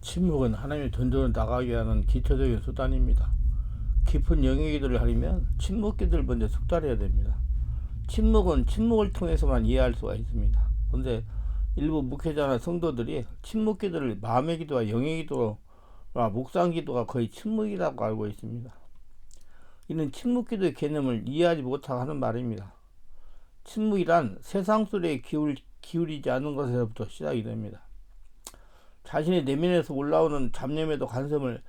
침묵은 하나님의 전도를 나가게 하는 기초적인 수단입니다. 깊은 영역기도를 하려면 침묵기도를 먼저 숙달해야 됩니다. 침묵은 침묵을 통해서만 이해할 수가 있습니다. 그런데 일부 목회자나 성도들이 침묵기도를 마음의 기도와 영의 기도와 묵상 기도가 거의 침묵이라고 알고 있습니다. 이는 침묵기도의 개념을 이해하지 못하고 하는 말입니다. 침묵이란 세상 소리에 기울이지 않는 것에서부터 시작이 됩니다. 자신의 내면에서 올라오는 잡념에도 관심을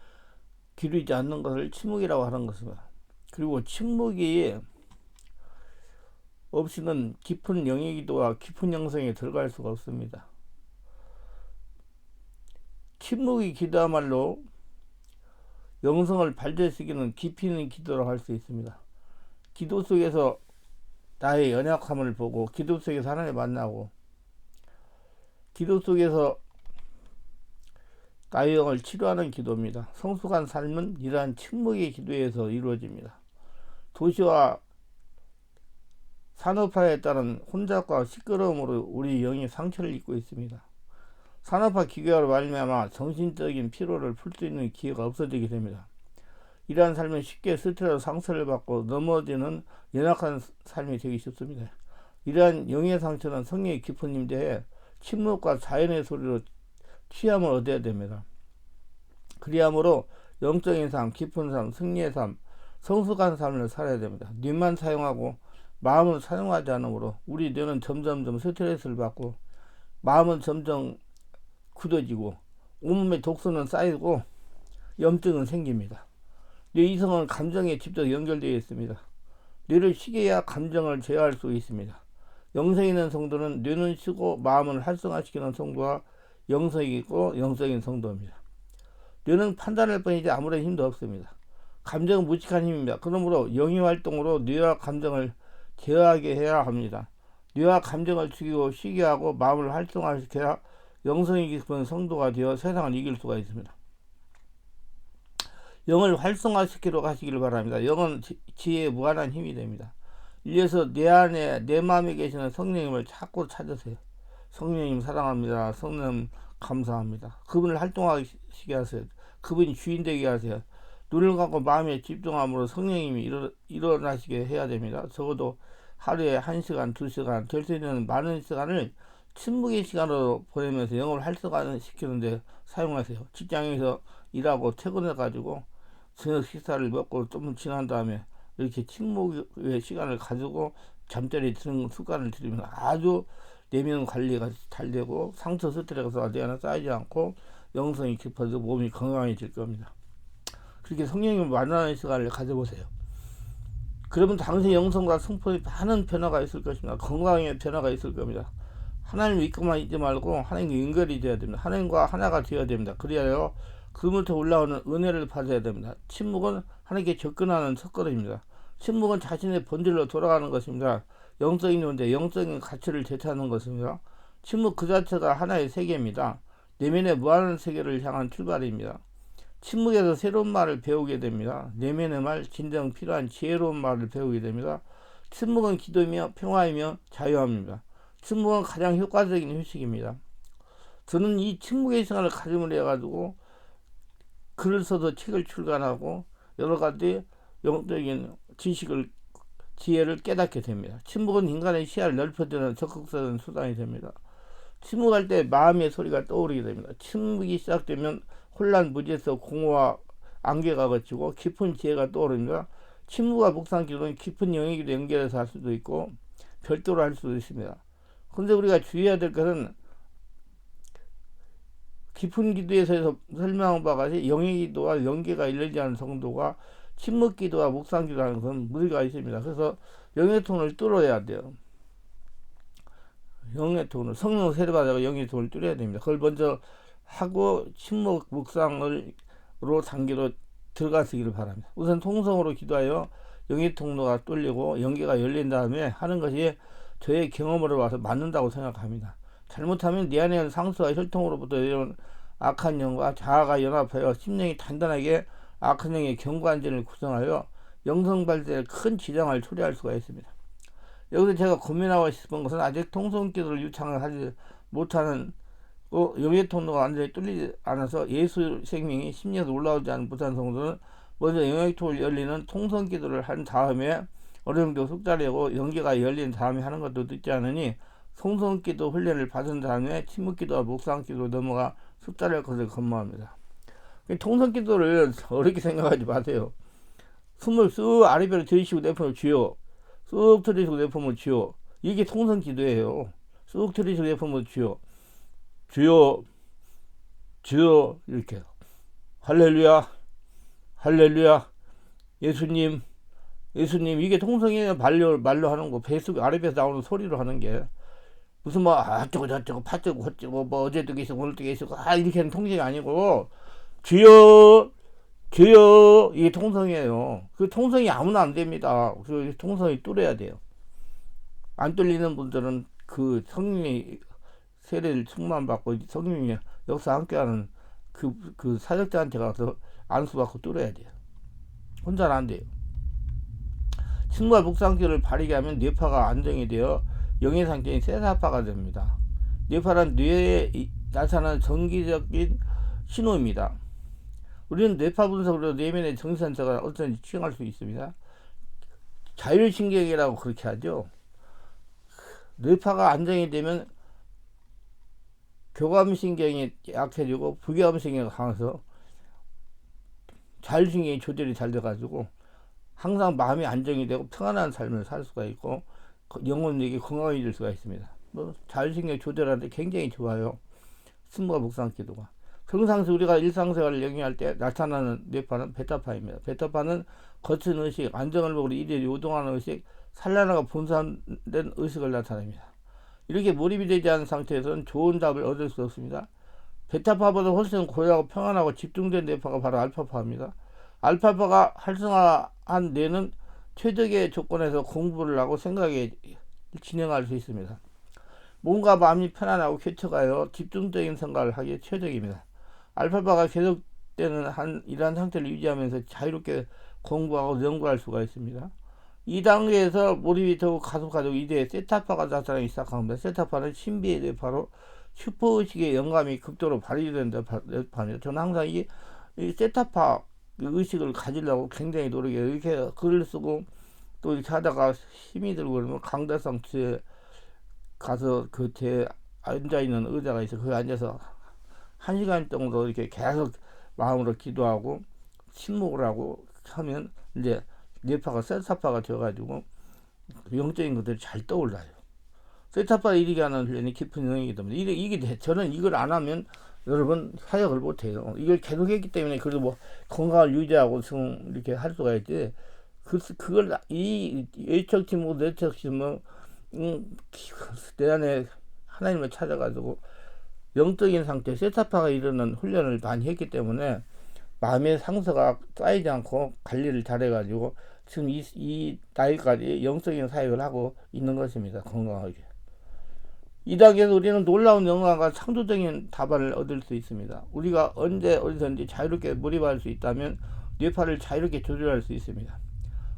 기울이지 않는 것을 침묵이라고 하는 것입니다. 그리고 침묵이 없이는 깊은 영의 기도와 깊은 영성에 들어갈 수가 없습니다. 침묵이 기도야말로 영성을 발전시키는 깊이 있는 기도라고 할 수 있습니다. 기도 속에서 나의 연약함을 보고, 기도 속에서 하나님을 만나고, 기도 속에서 나의 영을 치료하는 기도입니다. 성숙한 삶은 이러한 침묵의 기도에서 이루어집니다. 도시와 산업화에 따른 혼잡과 시끄러움으로 우리 영이 상처를 입고 있습니다. 산업화 기계로 말미암아 정신적인 피로를 풀 수 있는 기회가 없어지게 됩니다. 이러한 삶은 쉽게 스트레스 상처를 받고 넘어지는 연약한 삶이 되기 쉽습니다. 이러한 영의 상처는 성령의 깊은 임재에 침묵과 자연의 소리로 취함을 얻어야 됩니다. 그리함으로 영적인 삶, 깊은 삶, 승리의 삶, 성숙한 삶을 살아야 됩니다. 뇌만 사용하고 마음을 사용하지 않으므로 우리 뇌는 점점점 스트레스를 받고 마음은 점점 굳어지고 온몸에 독소는 쌓이고 염증은 생깁니다. 뇌 이성은 감정에 직접 연결되어 있습니다. 뇌를 쉬게 해야 감정을 제어할 수 있습니다. 영성이 있는 성도는 뇌는 쉬고 마음을 활성화시키는 성도와 영성이 있고 영성인 성도입니다. 뇌는 판단할 뿐이지 아무런 힘도 없습니다. 감정은 무식한 힘입니다. 그러므로 영의 활동으로 뇌와 감정을 제어하게 해야 합니다. 뇌와 감정을 죽이고 쉬게 하고 마음을 활성화시켜야 영성이 깊은 성도가 되어 세상을 이길 수가 있습니다. 영을 활성화시키러 가시기를 바랍니다. 영은 지혜의 무한한 힘이 됩니다. 이래서 내 안에 내 마음에 계시는 성령님을 자꾸 찾으세요. 성령님 사랑합니다. 성령 감사합니다. 그분을 활동하시게 하세요. 그분이 주인 되게 하세요. 눈을 감고 마음에 집중함으로 성령님이 일어나시게 해야 됩니다. 적어도 하루에 1시간, 2시간, 될 수 있는 많은 시간을 침묵의 시간으로 보내면서 영을 활성화시키는데 사용하세요. 직장에서 일하고 퇴근해가지고 저녁 식사를 먹고 좀 지난 다음에 이렇게 침묵의 시간을 가지고 잠자리에 드는 습관을 들이면 아주 내면 관리가 잘 되고 상처 스트레스가 내 안에 쌓이지 않고 영성이 깊어지고 몸이 건강해질 겁니다. 그렇게 성령님을 만나는 시간을 가져보세요. 그러면 당신의 영성과 성품에 많은 변화가 있을 것입니다. 건강에 변화가 있을 겁니다. 하나님 믿고만 있지 말고 하나님과 연결이 되어야 됩니다. 하나님과 하나가 되어야 됩니다. 그래야 그로부터 올라오는 은혜를 받아야 됩니다. 침묵은 하나님께 접근하는 첫걸음입니다. 침묵은 자신의 본질로 돌아가는 것입니다. 영적인 문제, 영적인 가치를 되찾는 것입니다. 침묵 그 자체가 하나의 세계입니다. 내면의 무한한 세계를 향한 출발입니다. 침묵에서 새로운 말을 배우게 됩니다. 내면의 말, 진정 필요한 지혜로운 말을 배우게 됩니다. 침묵은 기도이며 평화이며 자유함입니다. 침묵은 가장 효과적인 휴식입니다. 저는 이 침묵의 시간을 가짐을 해가지고 글을 써서 책을 출간하고 여러 가지 영적인 지혜를 깨닫게 됩니다. 침묵은 인간의 시야를 넓혀주는 적극적인 수단이 됩니다. 침묵할 때 마음의 소리가 떠오르게 됩니다. 침묵이 시작되면 혼란, 무지에서 공허와 안개가 걷히고 깊은 지혜가 떠오릅니다. 침묵과 묵상 기도는 깊은 영의 기도 연결해서 할 수도 있고 별도로 할 수도 있습니다. 그런데 우리가 주의해야 될 것은 깊은 기도에서 설명한 바와 같이 영의 기도와 연계가 일리지 않은 성도가 침묵 기도와 묵상 기도하는 것은 무리가 있습니다. 그래서 영의 통을 뚫어야 돼요. 영의 통을 성령 세례받아서 영의 통을 뚫어야 됩니다. 그걸 먼저 하고 침묵 묵상으로 단계로 들어가시기를 바랍니다. 우선 통성으로 기도하여 영의 통로가 뚫리고 연계가 열린 다음에 하는 것이 저의 경험으로 와서 맞는다고 생각합니다. 잘못하면 내 안에 있는 상수와 혈통으로부터 이런 악한 영과 자아가 연합하여 심령이 단단하게 악한 영의 경관진을 구성하여 영성 발달에 큰 지장을 초래할 수가 있습니다. 여기서 제가 고민하고 싶은 것은 아직 통성기도를 유창을 하지 못하는 영의 통로가 완전히 뚫리지 않아서 예수 생명이 심리에서 올라오지 않은 부산 성도는 먼저 영의 통을 열리는 통성 기도를 한 다음에 어느 정도 숙달하고 연계가 열린 다음에 하는 것도 늦지 않으니 통성 기도 훈련을 받은 다음에 침묵 기도와 묵상 기도로 넘어가 숙달할 것을 권고합니다. 통성 기도를 어렵게 생각하지 마세요. 숨을 쑥 아래배로 들이쉬고 내뿜으면 주여, 쑥 들이쉬고 내뿜으면 주여. 이게 통성 기도예요. 쑥 들이쉬고 내뿜으면 주여, 주여, 주여, 이렇게 할렐루야, 할렐루야, 예수님, 예수님. 이게 통성이에요. 말로 하는 거. 배속 아래배에서 나오는 소리로 하는 게 무슨 뭐 어쩌고 저쩌고 파쩌고 어쩌고 뭐 어제도 계시고 오늘도 계시고 이렇게 하는 통성이 아니고 주여, 주여. 이게 통성이에요. 그 통성이 아무나 안 됩니다. 그 통성이 뚫어야 돼요. 안 뚫리는 분들은 그 성령의 세례를 충만받고 성령의 역사 함께하는 그 사역자한테 가서 안수받고 뚫어야 돼요. 혼자는 안 돼요. 침과 묵상기를 바르게 하면 뇌파가 안정이 되어 영의 상태인 세사파가 됩니다. 뇌파란 뇌에 나타나는 정기적인 신호입니다. 우리는 뇌파 분석으로 내면의 정신상태가 어떤지 추정할 수 있습니다. 자율신경이라고 그렇게 하죠. 뇌파가 안정이 되면 교감신경이 약해지고 부교감신경이 강해서 자율신경이 조절이 잘 돼가지고 항상 마음이 안정이 되고 평안한 삶을 살 수가 있고 영혼력이 건강해질 수가 있습니다. 자율신경 조절하는데 굉장히 좋아요. 침묵과 묵상 기도가. 평상시 우리가 일상생활을 영위할 때 나타나는 뇌파는 베타파입니다. 베타파는 거친 의식, 안정을 먹으러 이리저리 요동하는 의식, 산란하고 분산된 의식을 나타냅니다. 이렇게 몰입이 되지 않은 상태에서는 좋은 답을 얻을 수 없습니다. 베타파보다 훨씬 고요하고 평안하고 집중된 뇌파가 바로 알파파입니다. 알파파가 활성화한 뇌는 최적의 조건에서 공부를 하고 생각에 진행할 수 있습니다. 몸과 마음이 편안하고 쾌척하여 집중적인 생각을 하기에 최적입니다. 알파파가 계속되는 이러한 상태를 유지하면서 자유롭게 공부하고 연구할 수가 있습니다. 이 단계에서 몰입이 더욱 가속하고 이제 세타파가 나타나기 시작합니다. 세타파는 신비의 뇌파로 슈퍼의식의 영감이 극도로 발휘되는 뇌파입니다. 저는 항상 이 세타파 의식을 가지려고 굉장히 노력해요. 이렇게 글을 쓰고 또 이렇게 하다가 힘이 들고 그러면 강대상 뒤에 가서 그 뒤에 앉아있는 의자가 있어. 거기 앉아서 1시간 정도 이렇게 계속 마음으로 기도하고 침묵을 하고 하면 이제 뇌파가 세타파가 되어가지고 영적인 것들이 잘 떠올라요. 세타파 이르게 하는 훈련이 깊은 영역이기 때문에 이게 저는 이걸 안 하면 여러분 사역을 못해요. 이걸 계속 했기 때문에 그래도 뭐 건강을 유지하고 지금 이렇게 할 수가 있지. 그걸 이 외적 침묵, 내적 침묵, 내 안에 하나님을 찾아가지고 영적인 상태, 세타파가 이르는 훈련을 많이 했기 때문에 마음의 상처가 쌓이지 않고 관리를 잘해가지고 지금 이 나이까지 영적인 사역을 하고 있는 것입니다. 건강하게. 이 단계에서 우리는 놀라운 영광과 창조적인 답안을 얻을 수 있습니다. 우리가 언제 어디서든지 자유롭게 몰입할 수 있다면 뇌파를 자유롭게 조절할 수 있습니다.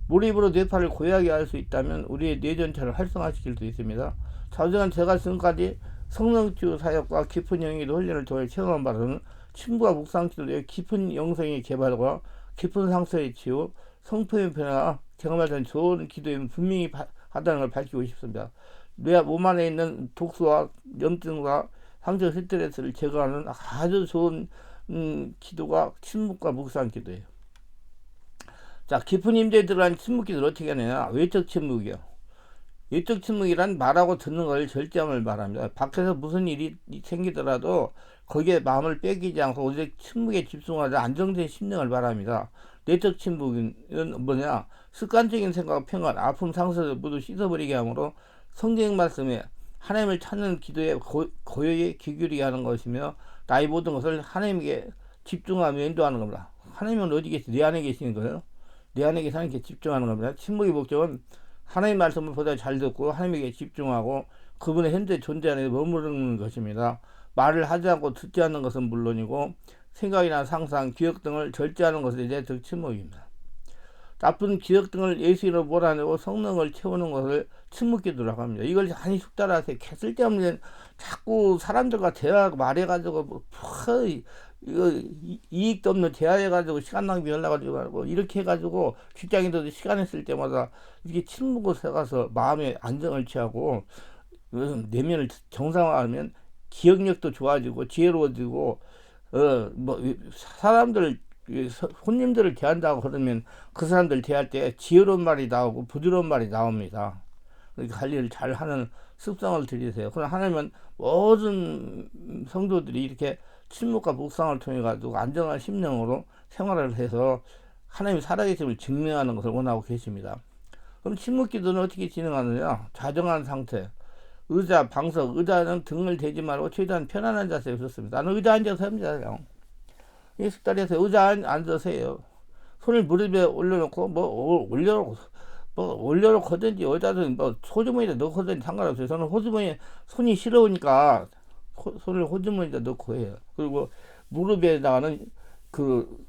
몰입으로 뇌파를 고요하게 할 수 있다면 우리의 뇌 전체를 활성화시킬 수 있습니다. 자주간 제가 지금까지 성령치유 사역과 깊은 영역의 훈련을 통해 체험한 바로는 침부와 묵상치료의 깊은 영성의 개발과 깊은 상처의 치유, 성품의 변화가 경험할 수 있는 좋은 기도에 분명히 하다는 걸 밝히고 싶습니다. 뇌 몸 안에 있는 독소와 염증과 상처 스트레스를 제거하는 아주 좋은 기도가 침묵과 묵상 기도예요. 자, 깊은 임재에 들어간 침묵 기도를 어떻게 하느냐? 외적 침묵이요. 외적 침묵이란 말하고 듣는 걸 절제함을 말합니다. 밖에서 무슨 일이 생기더라도 거기에 마음을 빼기지 않고 오직 침묵에 집중하자 안정된 심령을 말합니다. 내적 침묵은 뭐냐? 습관적인 생각, 평안, 아픔, 상처를 모두 씻어버리게 하므로 성경 말씀에 하나님을 찾는 기도에 고요히 귀 기울이게 하는 것이며 나의 모든 것을 하나님에게 집중하며 인도하는 겁니다. 하나님은 어디 계시? 내 안에 계시는 거예요. 내 안에 계신 하나님께 집중하는 겁니다. 침묵의 목적은 하나님 말씀을 보다 잘 듣고 하나님에게 집중하고 그분의 현재 존재 안에 머무르는 것입니다. 말을 하지 않고 듣지 않는 것은 물론이고 생각이나 상상, 기억 등을 절제하는 것에 대해 침묵입니다. 나쁜 기억 등을 예수로 몰아내고 성령을 채우는 것을 침묵기도라고 합니다. 이걸 많이 숙달하세요. 쓸데없는 자꾸 사람들과 대화하고 말해가지고 뭐, 이거 이익도 없는 대화해가지고 시간 낭비하려고 이렇게 해가지고 직장인들도 시간을 쓸 때마다 이렇게 침묵을 해가서 마음의 안정을 취하고 내면을 정상화하면 기억력도 좋아지고 지혜로워지고 뭐 사람들 손님들을 대한다고 그러면 그 사람들 대할 때 지혜로운 말이 나오고 부드러운 말이 나옵니다. 그러니까 관리를 잘 하는 습성을 들이세요. 그럼 하나님은 모든 성도들이 이렇게 침묵과 묵상을 통해 가지고 안정한 심령으로 생활을 해서 하나님이 살아계심을 증명하는 것을 원하고 계십니다. 그럼 침묵 기도는 어떻게 진행하느냐? 자정한 상태. 의자, 방석, 의자는 등을 대지 말고 최대한 편안한 자세에 있었습니다. 나는 의자 앉아서 합니다. 이 숙달해서 의자 앉아서 해요. 손을 무릎에 올려놓고 올려놓고 하든지 어디다든 호주머니에 넣고 하든지 상관없어요. 저는 호주머니에 손이 시려우니까 손을 호주머니에 넣고 해요. 그리고 무릎에다가는 그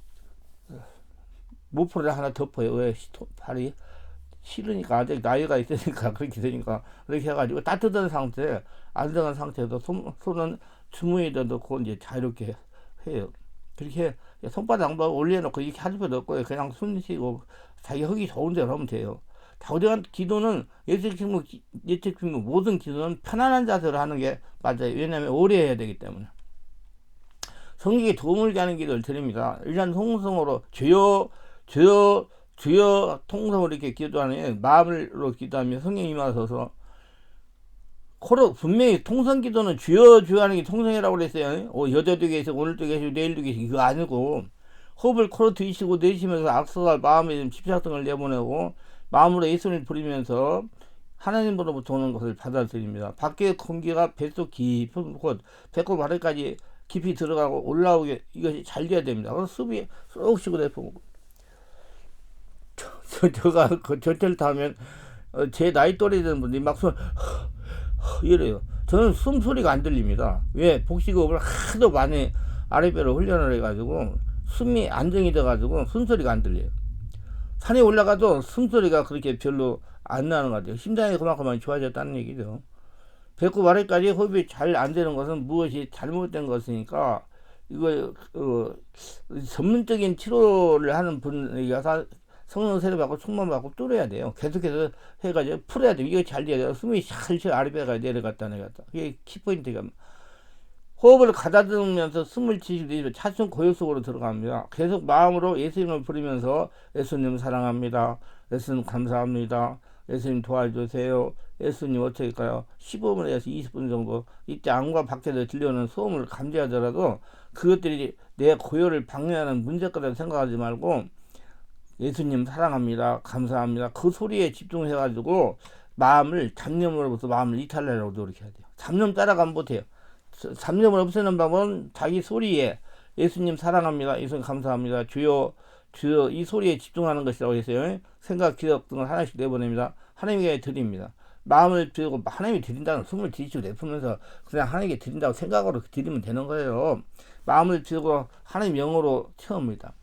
모프를 하나 덮어요. 왜 발이 싫으니까 아직 나이가 있으니까 그렇게 되니까 그렇게 해가지고 따뜻한 상태, 안정한 상태에서 손은 주머니에다 넣고 이제 자유롭게 해요. 그렇게 손바닥 올려놓고 이렇게 하늘에 넣고 그냥 숨 쉬고 자기 허기 좋은 대로 하면 돼요. 거대한 기도는 예측 모든 기도는 편안한 자세로 하는 게 맞아요. 왜냐하면 오래 해야 되기 때문에. 성경에 도움을 가는 기도를 드립니다. 일단 통성으로 주여 통성으로 이렇게 기도하는 마음으로 기도하면 성령이 임하셔서 코로 분명히 통성 기도는 주여 하는 게 통성이라고 그랬어요. 여자도 계시고 오늘도 계시고 내일도 계시고 이거 아니고 호흡을 코로 들이쉬고 내쉬면서 악수와 마음에 집착등을 내보내고 마음으로 예수를 부리면서 하나님으로부터 오는 것을 받아들입니다. 밖의 공기가 뱃속 깊은 곳 배꼽 아래까지 깊이 들어가고 올라오게 이것이 잘 돼야 됩니다. 그래서 숨이 쏙 쉬고 내뿜고 제가 그 전철 타면 제 나이 또래 되는 분들이 막 이래요. 저는 숨소리가 안 들립니다. 왜? 복식호흡을 하도 많이 아랫배로 훈련을 해가지고 숨이 안정이 돼가지고 숨소리가 안 들려요. 산에 올라가도 숨소리가 그렇게 별로 안 나는 것 같아요. 심장이 그만큼 좋아졌다는 얘기죠. 배꼽 아래까지 호흡이 잘 안 되는 것은 무엇이 잘못된 것이니까 이거 전문적인 치료를 하는 분에게 성령 세례 받고 충만 받고 뚫어야 돼요. 계속해서 해가지고 풀어야 돼요. 이거 잘 돼야 돼요. 숨이 살살 아랫배가 내려갔다 내려갔다. 그게 키포인트가. 호흡을 가다듬으면서 숨을 치시듯이 차츰 고요 속으로 들어갑니다. 계속 마음으로 예수님을 부르면서 예수님 사랑합니다. 예수님 감사합니다. 예수님 도와주세요. 예수님 어떻게일까요? 15분에서 20분 정도 이때 안과 밖에서 들려오는 소음을 감지하더라도 그것들이 내 고요를 방해하는 문제거라고 생각하지 말고 예수님 사랑합니다. 감사합니다. 그 소리에 집중해가지고 마음을 잡념으로부터 마음을 이탈하려고 노력해야 돼요. 잡념 따라가면 못해요. 잡념을 없애는 방법은 자기 소리에 예수님 사랑합니다. 예수님 감사합니다. 주여 이 소리에 집중하는 것이라고 했어요. 생각, 기억 등을 하나씩 내보냅니다. 하나님께 드립니다. 마음을 들고 하나님이 드린다는 숨을 들이쉬고 내뿜으면서 그냥 하나님께 드린다고 생각으로 드리면 되는 거예요. 마음을 들고 하나님 영으로 채웁니다.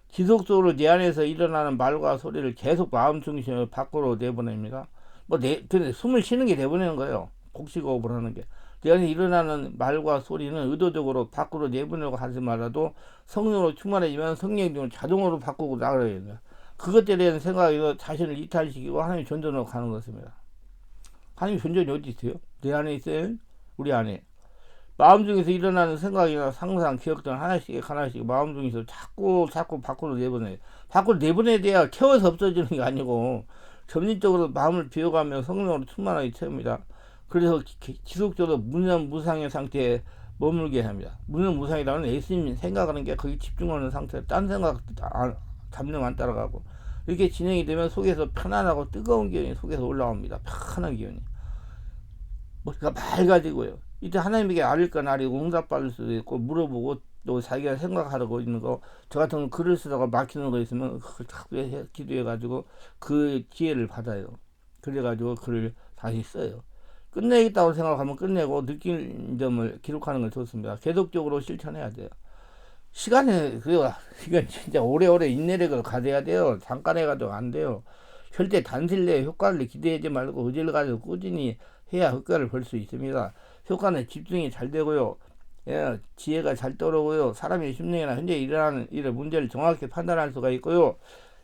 지속적으로 내 안에서 일어나는 말과 소리를 계속 마음 중심으로 밖으로 내보냅니다. 근데 숨을 쉬는 게 내보내는 거예요. 복식호흡을 하는 게. 내 안에 일어나는 말과 소리는 의도적으로 밖으로 내보내고 하지 말아도 성령으로 충만해지면 성령이 자동으로 바꾸고 나가야 됩니다. 그것에 대한 생각에서 자신을 이탈시키고 하나님 존전으로 가는 것입니다. 하나님 존전이 어디 있어요? 내 안에 있어요? 우리 안에. 마음 중에서 일어나는 생각이나 상상, 기억 등 하나씩 마음 중에서 자꾸 밖으로 내보내요. 밖으로 내보내야 돼야 채워서 없어지는 게 아니고 점진적으로 마음을 비워가며 성령으로 충만하게 채웁니다. 그래서 지속적으로 무념무상의 상태에 머물게 합니다. 무념무상이라는 예수님 생각하는 게 거기 집중하는 상태, 딴 생각 잡념 안 따라가고 이렇게 진행이 되면 속에서 편안하고 뜨거운 기운이 속에서 올라옵니다. 편한 기운이. 머리가 맑아지고요. 이때 하나님에게 아릴 건 아리고 응답받을 수도 있고 물어보고 또 자기가 생각하려고 있는 거 저 같은 글을 쓰다가 막히는 거 있으면 그걸 기도해가지고 그 기회를 받아요. 그래가지고 글을 다시 써요. 끝내겠다고 생각하면 끝내고 느낀 점을 기록하는 걸 좋습니다. 계속적으로 실천해야 돼요. 시간에 이건 진짜 오래오래 인내력을 가져야 돼요. 잠깐 해가지고 안 돼요. 절대 단실 내에 효과를 기대하지 말고 의지를 가지고 꾸준히 해야 효과를 볼 수 있습니다. 효과는 집중이 잘 되고요. 예, 지혜가 잘 떠오르고요. 사람의 심리나 현재 일어나는 일의 문제를 정확히 판단할 수가 있고요.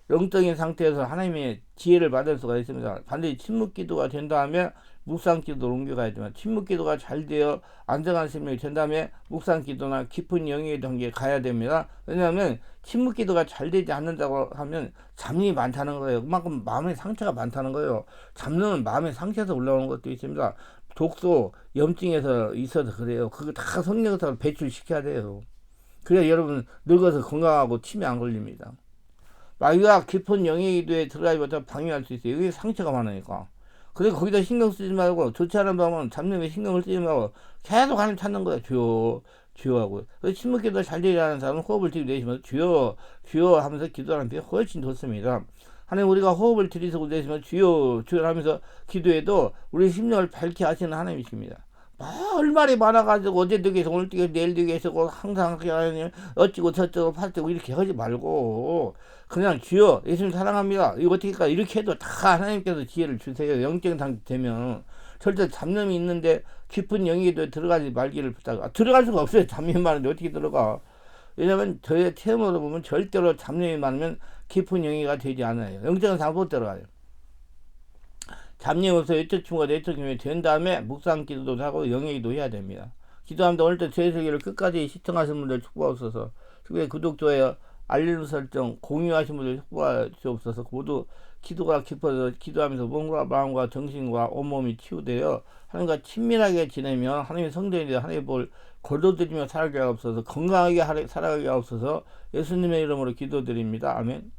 영적인 상태에서 하나님의 지혜를 받을 수가 있습니다. 반드시 침묵 기도가 된다면 묵상 기도로 옮겨가야지만, 침묵 기도가 잘 되어 안정한 심령이 된 다음에 묵상 기도나 깊은 영역의 단계에 가야 됩니다. 왜냐하면 침묵 기도가 잘 되지 않는다고 하면 잡념이 많다는 거예요. 그만큼 마음의 상처가 많다는 거예요. 잡념은 마음의 상처에서 올라오는 것도 있습니다. 독소, 염증에서 있어서 그래요. 그거 다 성령에서 배출시켜야 돼요. 그래야 여러분 늙어서 건강하고 치매 안 걸립니다. 마귀가 깊은 영의 기도에 들어가지 못하면 방해할 수 있어요. 여기 상처가 많으니까. 그래서 거기다 신경 쓰지 말고, 좋지 않은 방법은 잡념에 신경을 쓰지 말고 계속 하나님 찾는 거야. 주여 주여 하고. 그래서 침묵 기도 잘 되지 않은 사람은 호흡을 들이내시면서 주여 주여 하면서 기도하는 게 훨씬 좋습니다. 하나님, 우리가 호흡을 들이쉬고 내쉬면 주여 주여 하면서 기도해도 우리 심령을 밝게 하시는 하나님이십니다. 할 말이 많아가지고 어제 되게 오늘 되게 내일 되게 해서 항상 어찌고 저쩌고 팔쩌고 이렇게 하지 말고 그냥 주여 예수님 사랑합니다. 이거 어떻게 할까? 이렇게 해도 다 하나님께서 지혜를 주세요. 영적인 상태 되면 절대 잡념이 있는데 깊은 영역에도 들어가지 말기를 부탁. 들어갈 수가 없어요. 잡념이 많은데 어떻게 들어가? 왜냐면 저의 체험으로 보면 절대로 잡념이 많으면 깊은 영역이 되지 않아요. 영적인 상태 못 들어가요. 잡념이 없어 외적 충고가 내적 힘이 된 다음에 묵상 기도도 하고 영예기도 해야 됩니다. 기도합니다. 오늘도 제 세계를 끝까지 시청하신 분들 축복하옵소서. 특별히 구독, 좋아요, 알림 설정, 공유하신 분들 축복하옵소서. 모두 기도가 깊어서 기도하면서 몸과 마음과 정신과 온몸이 치유되어 하나님과 친밀하게 지내며 하나님의 성전에 대해 하나님의 볼 거둬들이며 살아가게 하옵소서. 건강하게 살아가게 하옵소서. 예수님의 이름으로 기도드립니다. 아멘.